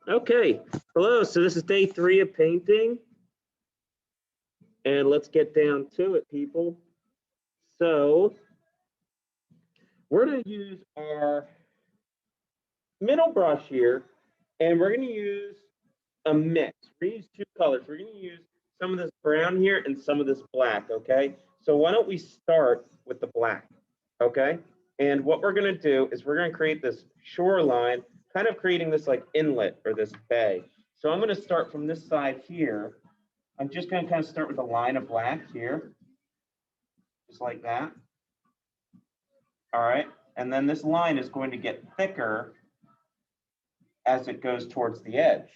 Okay, hello. So this is day 3 of painting, and let's get down to it, people. So we're going to use our middle brush here, and we're going to use a mix. We're going to use 2 colors. We're going to use some of this brown here and some of this black, okay? So why don't we start with the black, okay? And what we're going to do is we're going to create this shoreline, kind of creating this like inlet or this bay. So I'm going to start from this side here. I'm just going to kind of start with a line of black here, just like that. All right. And then this line is going to get thicker as it goes towards the edge.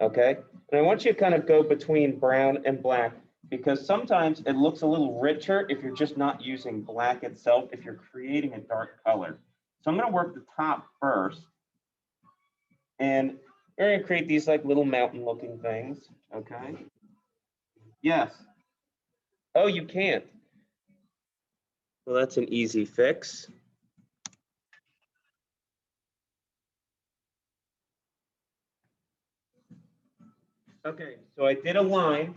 Okay. And I want you to kind of go between brown and black because sometimes it looks a little richer if you're just not using black itself, if you're creating a dark color. So I'm going to work the top first. And we're going to create these like little mountain looking things. Okay. Yes. Oh, you can't. Well, that's an easy fix. Okay, so I did a line,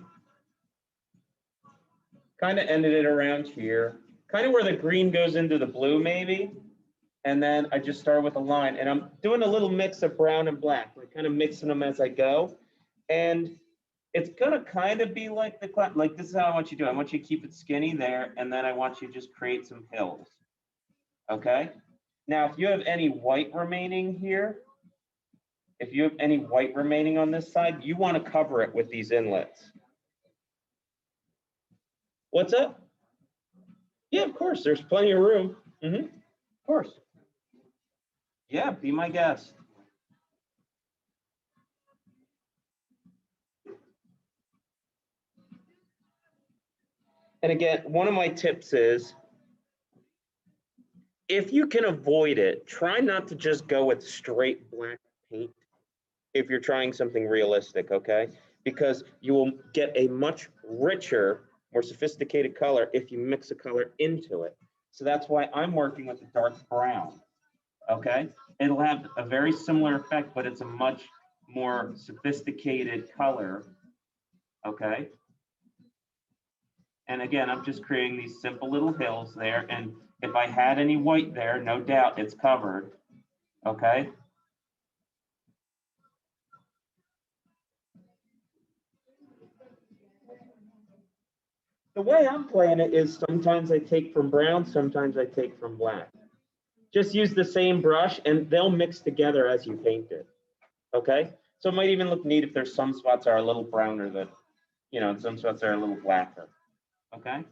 kind of ended it around here, kind of where the green goes into the blue maybe, and then I just started with a line, and I'm doing a little mix of brown and black, like kind of mixing them as I go, and it's gonna kind of be like like this is how I want you to do it. I want you to keep it skinny there, and then I want you to just create some hills, okay? Now, if you have any white remaining here, if you have any white remaining on this side, you want to cover it with these inlets. What's up? Yeah, of course. There's plenty of room. Of course. Yeah, be my guest. And again, one of my tips is if you can avoid it, try not to just go with straight black paint if you're trying something realistic, okay? Because you will get a much richer, more sophisticated color if you mix a color into it. So that's why I'm working with the dark brown, okay? It'll have a very similar effect, but it's a much more sophisticated color, okay? And again, I'm just creating these simple little hills there. And if I had any white there, no doubt it's covered, okay? The way I'm playing it is sometimes I take from brown, sometimes I take from black. Just use the same brush and they'll mix together as you paint it, okay? So it might even look neat if there's some spots that are a little browner that, some spots are a little blacker, okay?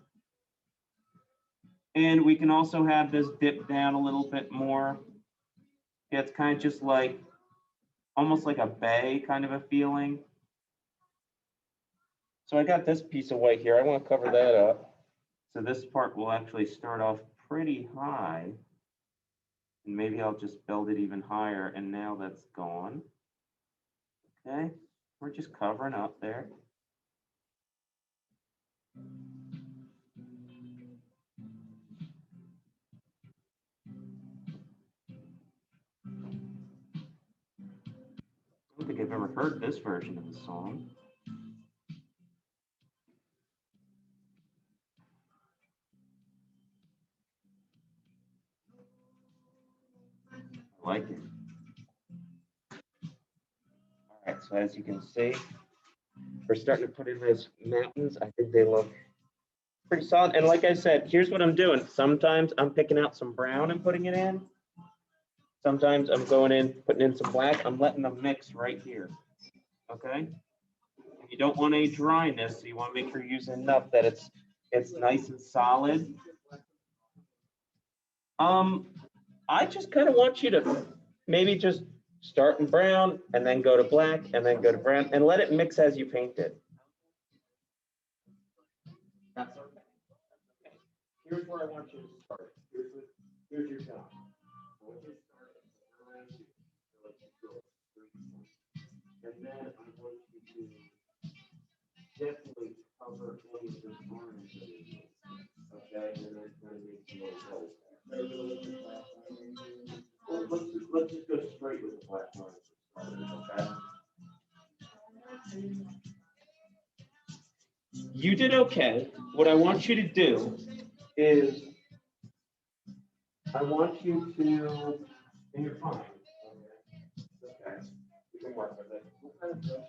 And we can also have this dip down a little bit more. Yeah, it's kind of just like, almost like a bay kind of a feeling. So I got this piece of white here. I want to cover that up. So this part will actually start off pretty high. And maybe I'll just build it even higher. And now that's gone. Okay, we're just covering up there. I don't think I've ever heard this version of the song. I like it. All right, so as you can see, we're starting to put in those mountains. I think they look pretty solid. And like I said, here's what I'm doing. Sometimes I'm picking out some brown and putting it in. Sometimes I'm going in, putting in some black. I'm letting them mix right here. Okay. You don't want any dryness, so you want to make sure you're using enough that it's nice and solid. I just kind of want you to maybe just start in brown and then go to black and then go to brown and let it mix as you paint it. That's okay. Here's where I want you to start. Here's your job. And then I'm going to gently cover any of the orange. Okay, and then kind of make some little holes. Let's just go straight with the black line. Okay. You did okay. What I want you to do is, I want you to, and you're fine. Okay, you can work with it. What kind of brush?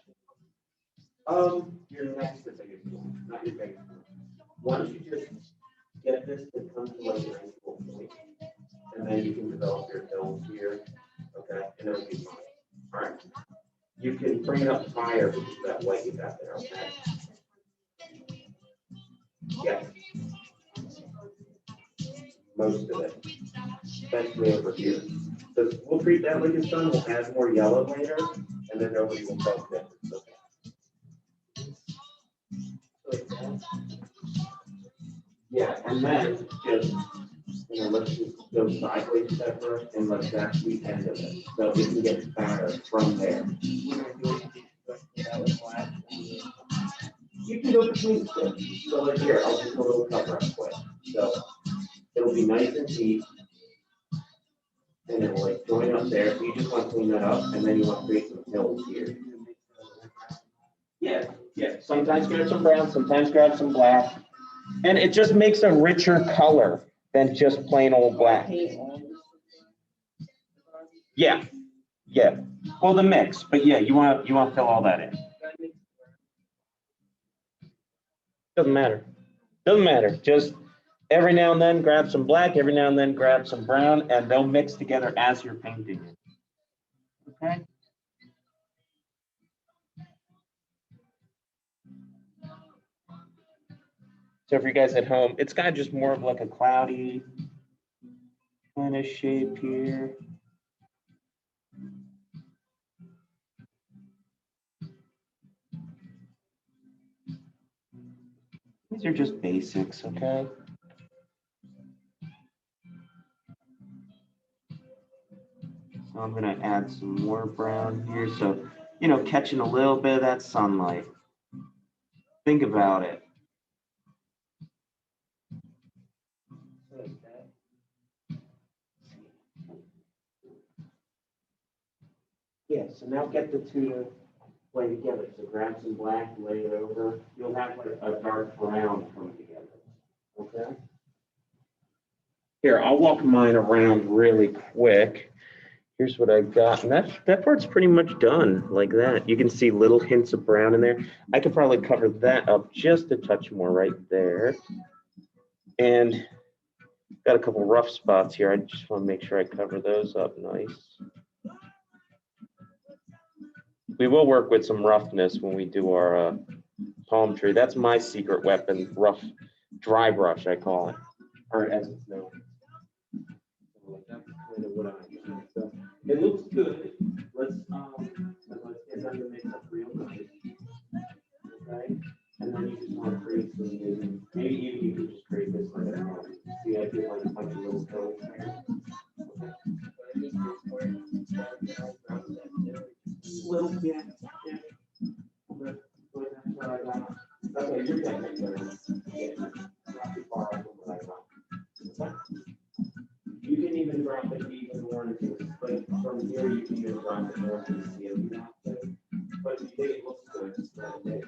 Your next to biggest one, not your biggest one. Why don't you just get this to come to like a nice full point, and then you can develop your films here, okay, and it'll be fine. All right, you can bring it up higher because of that white you got there, okay? Yes. Most of it, especially over here. So we'll treat that like a sun, we'll add more yellow later, and then nobody will tell the difference, okay? Yeah, and then just, let's just go sideways separate and let that be the end of it. So we can get fatter from there. You can go between strips. So like here, I'll just do a little cover up quick. So it'll be nice and deep. And it will like join up there. So you just want to clean that up, and then you want to create some hills here. Yeah, yeah. Sometimes grab some brown, sometimes grab some black. And it just makes a richer color than just plain old black. Yeah, yeah. Well, the mix, but yeah, you want to fill all that in. Doesn't matter. Doesn't matter. Just every now and then grab some black, every now and then grab some brown, and they'll mix together as you're painting it. Okay. So for you guys at home, it's kind of just more of like a cloudy kind of shape here. These are just basics, okay? So I'm gonna add some more brown here. So, catching a little bit of that sunlight. Think about it. Yeah, so now get the two to play together. So grab some black, lay it over. You'll have like a dark brown come together. Okay? Here, I'll walk mine around really quick. Here's what I got. And that part's pretty much done like that. You can see little hints of brown in there. I could probably cover that up just a touch more right there. And got a couple rough spots here. I just want to make sure I cover those up nice. We will work with some roughness when we do our palm tree. That's my secret weapon, rough dry brush, I call it, or as it's known. So that's kind of what I use. So it looks good. Let's get them to mix up real nice. Okay, and then you just want to create some, maybe even you can just create this like a mark. See, I do like a bunch of little curls there. Little, yeah. But that's what I got. Okay, you're getting there. Yeah, not too far off from what I got. Okay. You can even drop it even more into the split. From here, you can even drop it more into the ceiling. But you think it looks good, it's not big.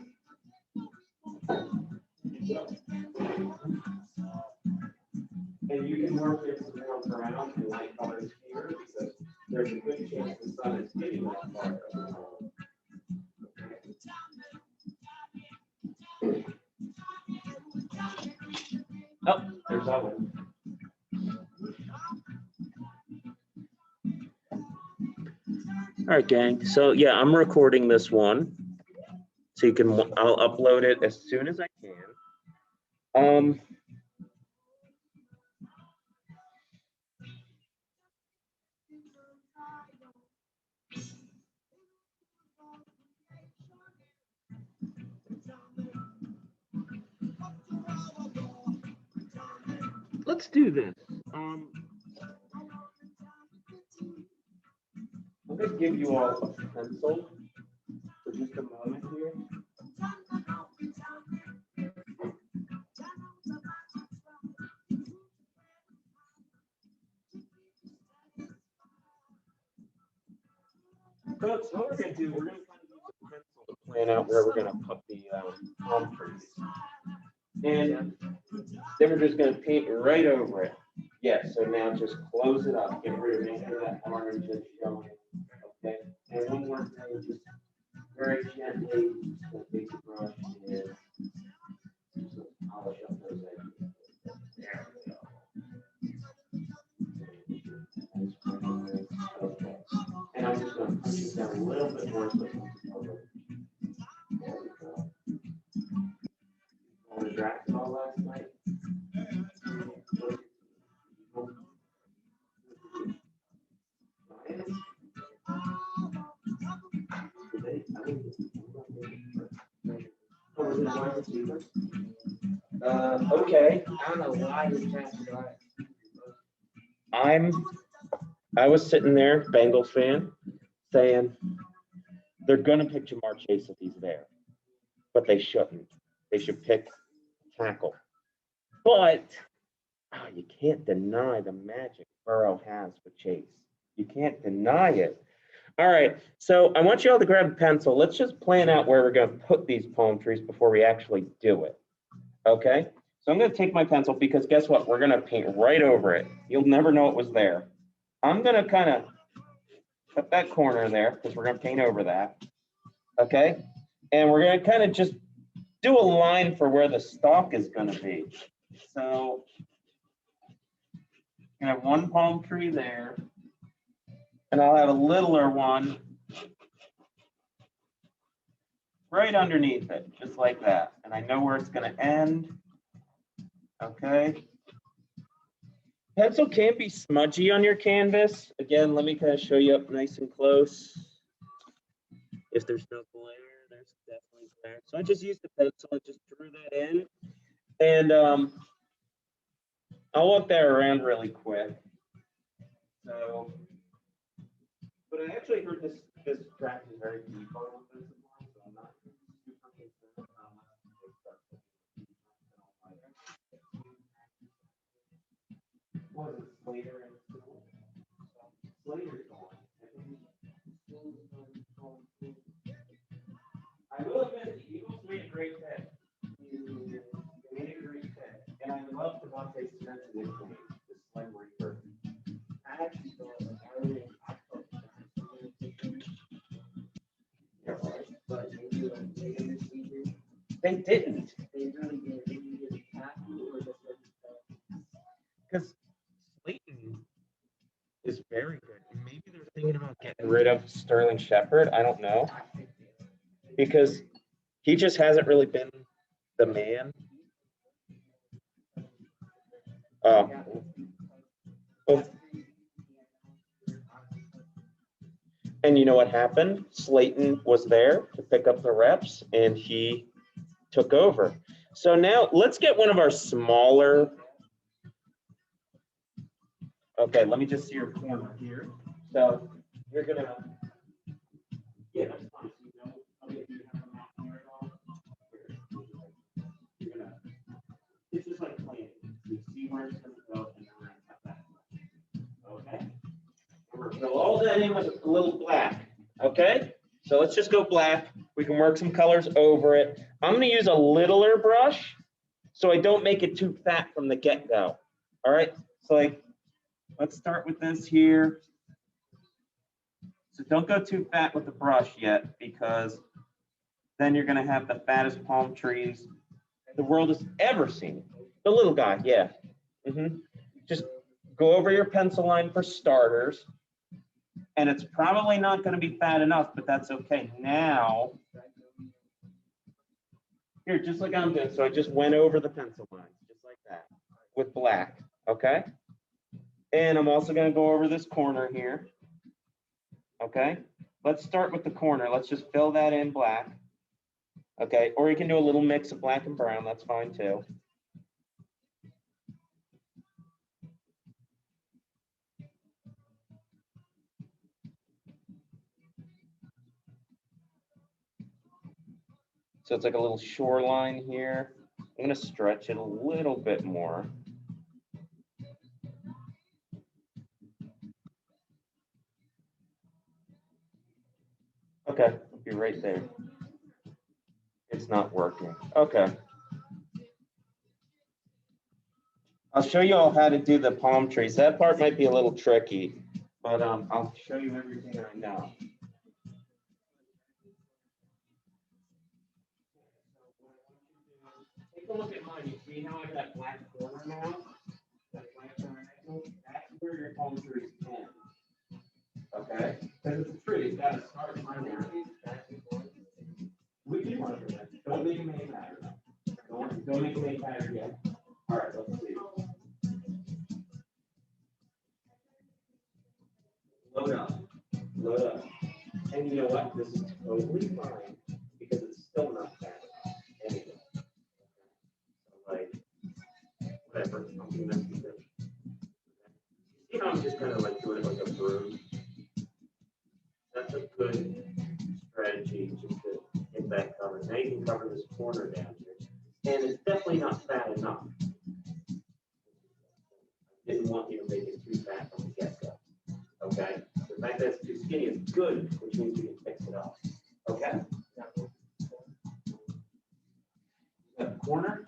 And you can work in some more brown and light colors here because there's a good chance the sun is hitting that part of the wall. Oh, there's that one. All right, gang. So yeah, I'm recording this one, so I'll upload it as soon as I can. Let's do this. I'm gonna give you all a pencil for just a moment here. So what we're gonna do, we're gonna kind of use a pencil to plan out where we're gonna put the palm trees. And then we're just gonna paint right over it. Yeah, so now just close it up, get rid of any of that orange that's showing. Okay, and one more thing, just very gently, just gonna take the brush and just polish up those edges. There we go. Okay. And I'm just going to push it down a little bit more so it comes over. There we go. On the draft all last night. Okay. I don't know why you're trying to drive. I was sitting there, Bengals fan, saying they're gonna pick Jamar Chase if he's there, but they shouldn't. They should pick tackle. But you can't deny the magic Burrow has with Chase. You can't deny it. All right, so I want you all to grab a pencil. Let's just plan out where we're going to put these palm trees before we actually do it. Okay, so I'm going to take my pencil because guess what? We're going to paint right over it. You'll never know it was there. I'm going to kind of put that corner there because we're going to paint over that. Okay, and we're going to kind of just do a line for where the stalk is going to be. So I have one palm tree there, and I'll have a littler one right underneath it, just like that. And I know where it's going to end. Okay. Pencil can't be smudgy on your canvas. Again, let me kind of show you up nice and close. If there's no glare, there's definitely glare. So I just used the pencil and just drew that in. And I'll walk that around really quick. So, but I actually heard this track is very deep on this one, so I'm not super concerned about was it Slater and school? Slater's gone. I will admit the Eagles made a great pick. They made a great pick. And I love Devontae Smith's nickname, the Slim Reaper. I actually thought that I really Yeah, right. but maybe like later this season, They didn't. they really did. They needed a tackle or just Because Slayton is very good. And maybe they're thinking about getting rid of Sterling Shepard. I don't know. Because he just hasn't really been the man. Oh. And you know what happened? Slayton was there to pick up the reps, and he took over. So now let's get one of our smaller. Okay, let me just see your corner here. So you're gonna. Yeah, that's fine. So you know, I'll get you to have a map here at all. You're gonna. It's just like planning. You see where it's gonna go, and we're gonna cut that. Okay. We're gonna fill all that in with a little black. Okay. So let's just go black. We can work some colors over it. I'm gonna use a littler brush, so I don't make it too fat from the get-go. All right. So like. Let's start with this here. So don't go too fat with the brush yet, because then you're gonna have the fattest palm trees the world has ever seen. The little guy, yeah. Just go over your pencil line for starters. And it's probably not gonna be fat enough, but that's okay. Now, here, just like I'm doing. So I just went over the pencil lines, just like that, with black, okay? And I'm also going to go over this corner here. Okay, let's start with the corner. Let's just fill that in black. Okay, or you can do a little mix of black and brown. That's fine too. So it's like a little shoreline here. I'm going to stretch it a little bit more. Okay, I'll be right there. not working. Okay. I'll show you all how to do the palm trees. That part might be a little tricky, but I'll show you everything I know. Take a look at mine. You see how I have that black corner now? That black triangle? That's where your palm trees end. Okay? Because it's a tree, it's got to start somewhere. We can work with that. Don't make a main pattern. Don't make a main pattern yet. All right, let's see. Load up. Load up. And you know what? This is totally fine because it's still not bad anyway. So like, whatever. I'm doing that because, you know, I'm just kind of like doing it like a broom. That's a good strategy just to get that covered. Now you can cover this corner down here. And it's definitely not fat enough. I didn't want you to make it too fat from the get-go. Okay? The fact that it's too skinny is good, which means you can fix it up. Okay? That corner?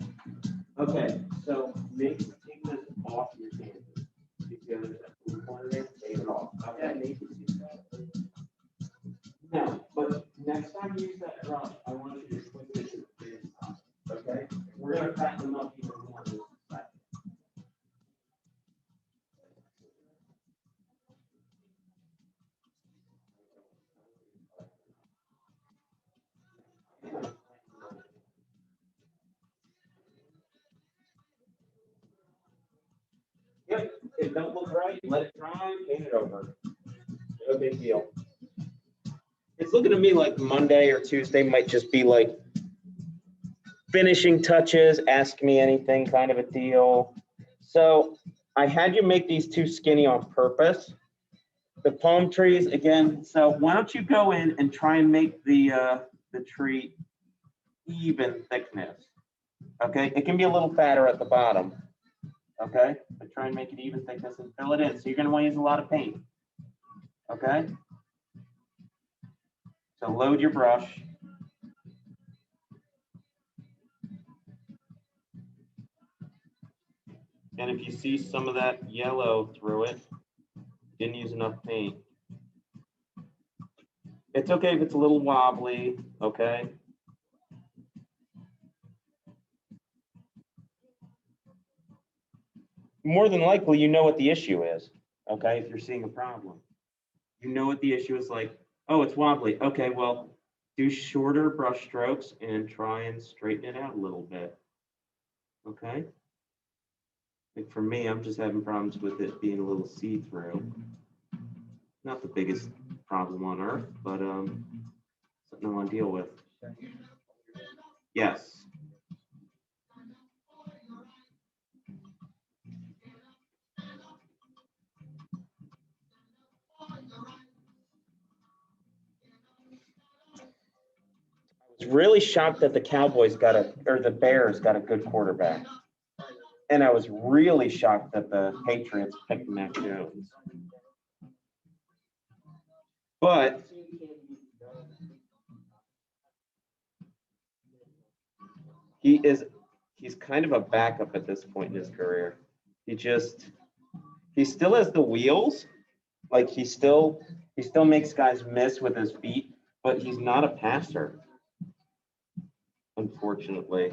Okay, so take this off your canvas. You see there's that blue corner there? Take it off. Okay? Now, but next time you use that brush, I want you to twist it to the inside. Okay? We're going to fatten them up even more. Yep, if it don't look right, let it dry, paint it over. No big deal. It's looking to me like Monday or Tuesday might just be like finishing touches, ask me anything kind of a deal. So I had you make these too skinny on purpose. The palm trees, again, so why don't you go in and try and make the tree even thickness, okay? It can be a little fatter at the bottom, okay? But try and make it even thickness and fill it in. So you're gonna wanna use a lot of paint, okay? So load your brush. And if you see some of that yellow through it, didn't use enough paint. It's okay if it's a little wobbly, okay? More than likely, you know what the issue is, okay? If you're seeing a problem, you know what the issue is like, oh, it's wobbly. Okay, well, do shorter brush strokes and try and straighten it out a little bit, okay? Like for me, I'm just having problems with it being a little see-through. Not the biggest problem on earth, but something I want to deal with. Yes. I was really shocked that the Cowboys or the Bears got a good quarterback. And I was really shocked that the Patriots picked Mac Jones. But he's kind of a backup at this point in his career. He still has the wheels. Like he still makes guys miss with his feet, but he's not a passer, unfortunately.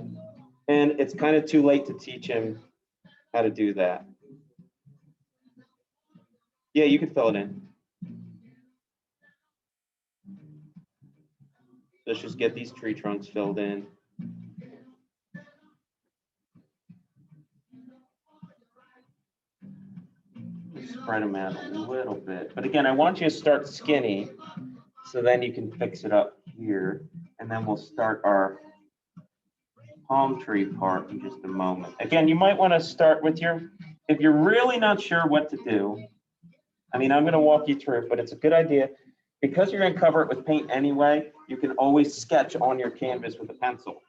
And it's kind of too late to teach him how to do that. Yeah, you can fill it in. Let's just get these tree trunks filled in. Spread them out a little bit. But again, I want you to start skinny so then you can fix it up here. And then we'll start our palm tree part in just a moment. Again, you might want to start with if you're really not sure what to do, I mean, I'm going to walk you through it, but it's a good idea. Because you're going to cover it with paint anyway, you can always sketch on your canvas with a pencil.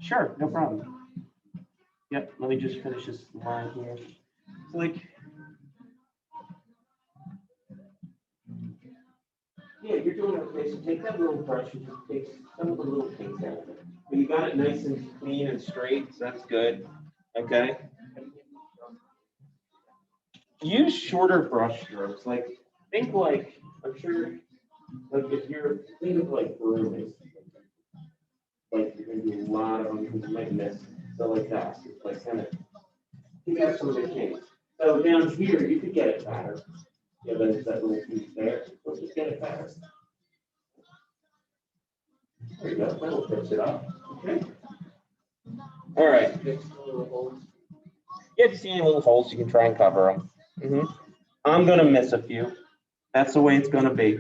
Sure, no problem. Yep, let me just finish this line here. So like, Yeah, you're doing okay. So take that little brush and just take some of the little things out of it. But you got it nice and clean and straight, so that's good. Okay. Use shorter brush strokes. Like think like I'm sure like if you're think of like grooming, like you're gonna do a lot of them because you might miss. So like that. It's like kind of you got some of the kinks. So down here you could get it fatter. Yeah, there's that little piece there. Let's just get it fatter. There you go. That'll fix it up. Okay. All right. Fix the little holes. Yeah, if you see any little holes, you can try and cover them. I'm gonna miss a few. That's the way it's gonna be.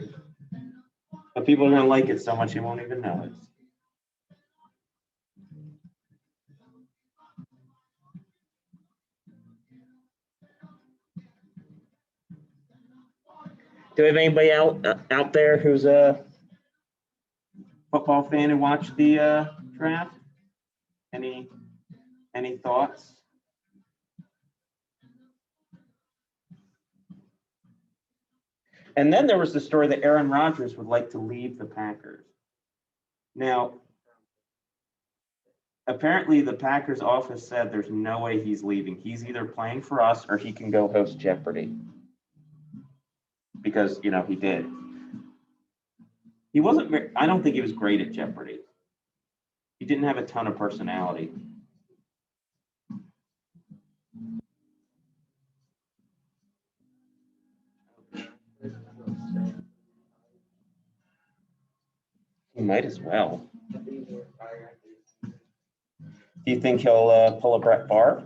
But people are gonna like it so much you won't even know it. Do we have anybody out there who's a football fan who watched the draft? Any thoughts? And then there was the story that Aaron Rodgers would like to leave the Packers. Now, apparently the Packers office said there's no way he's leaving. He's either playing for us or he can go host Jeopardy. Because, you know, he did. He wasn't very, I don't think he was great at Jeopardy. He didn't have a ton of personality. He might as well. Do you think he'll pull a Brett Favre?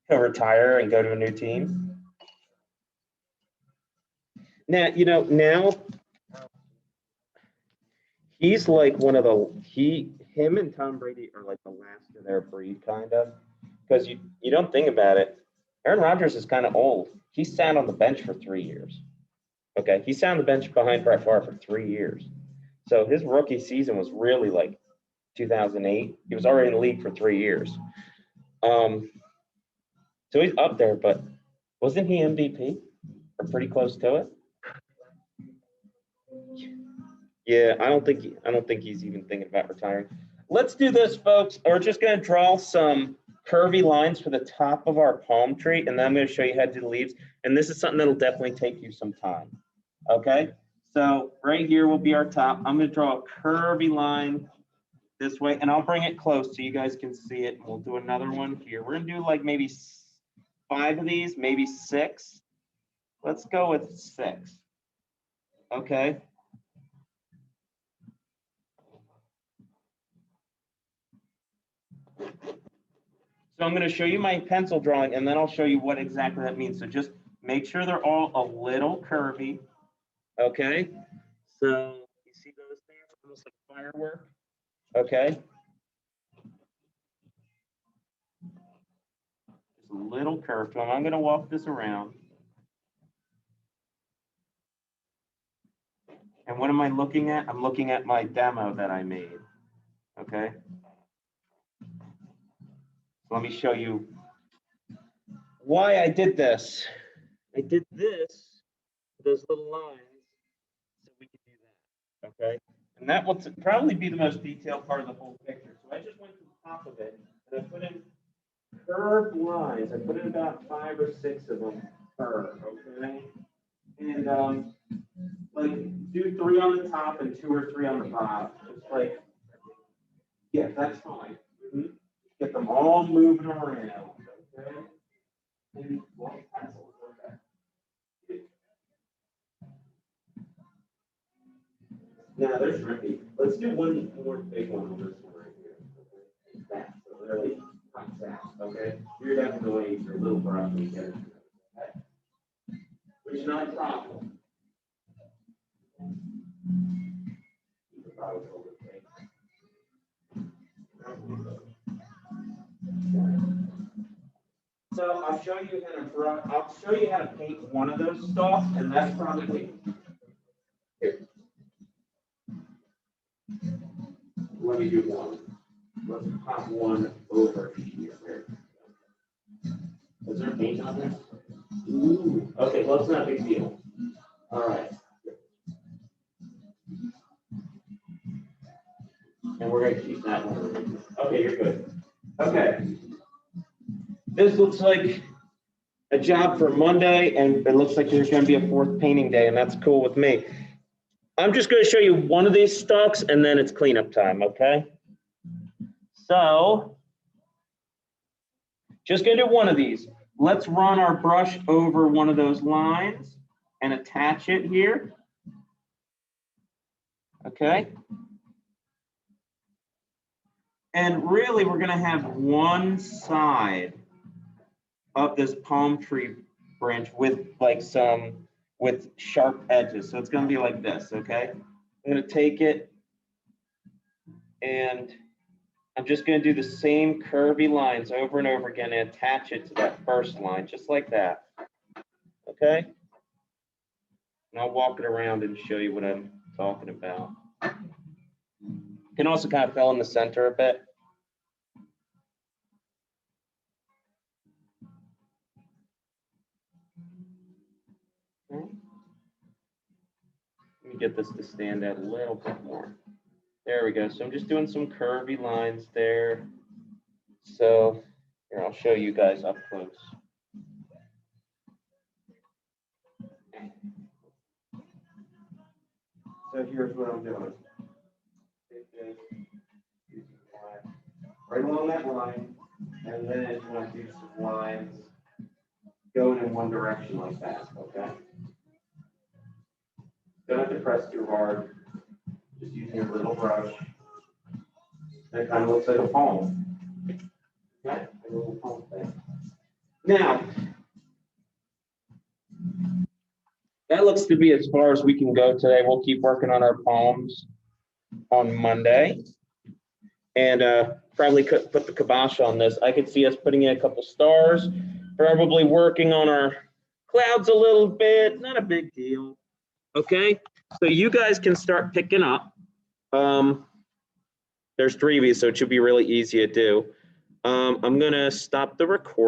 He'll retire and go to a new team? Now, you know, now he's like one of him and Tom Brady are like the last of their breed, kind of. Because you don't think about it. Aaron Rodgers is kind of old. He sat on the bench for 3 years. Okay, he sat on the bench behind Brett Favre for 3 years. So his rookie season was really like 2008. He was already in the league for 3 years. So he's up there, but wasn't he MVP or pretty close to it? Yeah, I don't think he's even thinking about retiring. Let's do this, folks. We're just going to draw some curvy lines for the top of our palm tree, and then I'm going to show you how to do the leaves. And this is something that'll definitely take you some time. Okay? So right here will be our top. I'm going to draw a curvy line this way, and I'll bring it close so you guys can see it. We'll do another one here. We're going to do like maybe 5 of these, maybe 6. Let's go with 6. Okay? So I'm going to show you my pencil drawing, and then I'll show you what exactly that means. So just make sure they're all a little curvy. Okay? So you see those there? Almost like a firework. Okay? Just a little curved. So I'm going to walk this around. And what am I looking at? I'm looking at my demo that I made. Okay? So let me show you why I did this. I did this, those little lines, so we could do that. Okay? And that will probably be the most detailed part of the whole picture. So I just went to the top of it, and I put in curved lines. I put in about 5 or 6 of them per, okay? And like do 3 on the top and 2 or 3 on the bottom. It's like, yeah, that's fine. Get them all moving around, okay? And well, okay. Now there's tricky. Let's do one more big one on this one right here. That, so really hot that, okay? You're definitely going to use your little brush when you get it. Okay? Which is not a problem. You could probably go with it. So I'll show you how to paint one of those stalks, and that's probably here. Let me do one. Let's pop one over here. Is there paint on there? Ooh. Okay, well, it's not a big deal. All right. And we're gonna keep that one. Okay, you're good. Okay. This looks like a job for Monday, and it looks like there's gonna be a fourth painting day, and that's cool with me. I'm just gonna show you one of these stalks, and then it's cleanup time, okay? So, just gonna do one of these. Let's run our brush over one of those lines and attach it here. Okay. And really, we're gonna have one side of this palm tree branch with like with sharp edges. So it's gonna be like this, okay? I'm gonna take it and I'm just gonna do the same curvy lines over and over again and attach it to that first line, just like that, okay? And I'll walk it around and show you what I'm talking about. You can also kind of fill in the center a bit. Okay. Let me get this to stand out a little bit more. There we go. So I'm just doing some curvy lines there. So here, I'll show you guys up close. So here's what I'm doing. Take this, use the line right along that line, and then you want to do some lines going in one direction like that, okay? Don't have to press too hard. Just using your little brush. That kind of looks like a palm. Okay, a little palm thing. Now, that looks to be as far as we can go today. We'll keep working on our palms on Monday. And probably could put the kibosh on this. I could see us putting in a couple stars, probably working on our clouds a little bit, not a big deal. Okay, so you guys can start picking up. There's 3 of you, so it should be really easy to do. I'm gonna stop the record.